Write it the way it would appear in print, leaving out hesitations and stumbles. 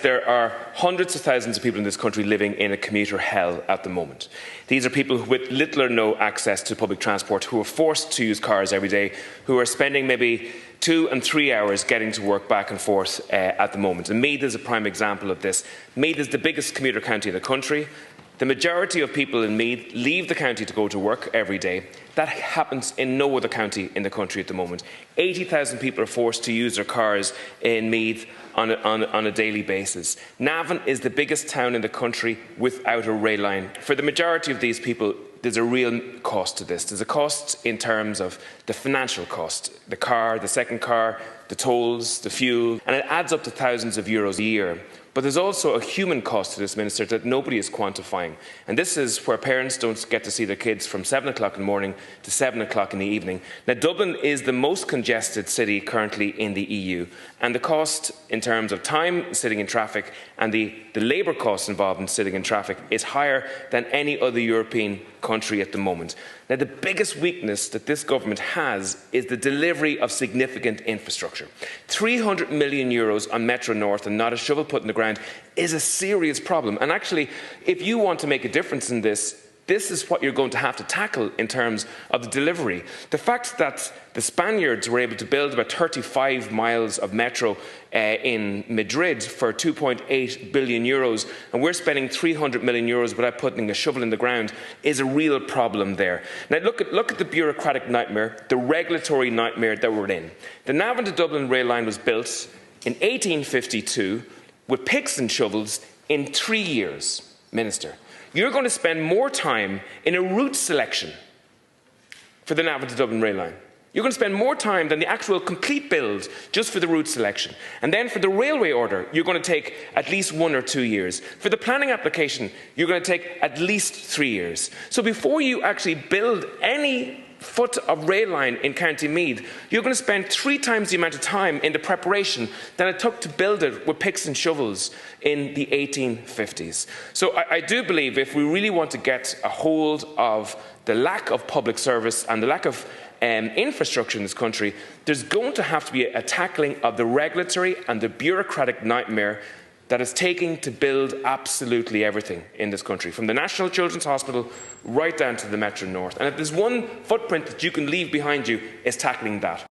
there are hundreds of thousands of people in this country living in a commuter hell at the moment. These are people with little or no access to public transport, who are forced to use cars every day, who are spending maybe 2 and 3 hours getting to work back and forth at the moment. And Meath is a prime example of this. Meath is the biggest commuter county in the country. The majority of people in Meath leave the county to go to work every day. That happens in no other county in the country at the moment. 80,000 people are forced to use their cars in Meath on a daily basis. Navan is the biggest town in the country without a rail line. For the majority of these people, there's a real cost to this. There's a cost in terms of the financial cost, the car, the second car, the tolls, the fuel, and it adds up to thousands of euros a year. But there's also a human cost to this, Minister, that nobody is quantifying. And this is where parents don't get to see their kids from 7 o'clock in the morning to 7 o'clock in the evening. Now, Dublin is the most congested city currently in the EU, and the cost in terms of time sitting in traffic and the labour costs involved in sitting in traffic is higher than any other European country at the moment. Now, the biggest weakness that this government has is the delivery of significant infrastructure. 300 million euros on Metro North and not a shovel put in the ground is a serious problem. And actually, if you want to make a difference in this, this is what you're going to have to tackle in terms of the delivery. The fact that the Spaniards were able to build about 35 miles of metro in Madrid for 2.8 billion euros, and we're spending 300 million euros without putting a shovel in the ground, is a real problem there. Now look at the bureaucratic nightmare, the regulatory nightmare that we're in. The Navan to Dublin rail line was built in 1852 with picks and shovels in 3 years, Minister. You're going to spend more time in a route selection for the Navan to Dublin rail line. You're going to spend more time than the actual complete build just for the route selection. And then for the railway order, you're going to take at least 1 or 2 years. For the planning application, you're going to take at least 3 years. So before you actually build any foot of rail line in County Meath, you're going to spend 3 times the amount of time in the preparation than it took to build it with picks and shovels in the 1850s. So I do believe if we really want to get a hold of the lack of public service and the lack of infrastructure in this country, there's going to have to be a tackling of the regulatory and the bureaucratic nightmare that is taking to build absolutely everything in this country, from the National Children's Hospital right down to the Metro North. And if there's one footprint that you can leave behind you, it's tackling that.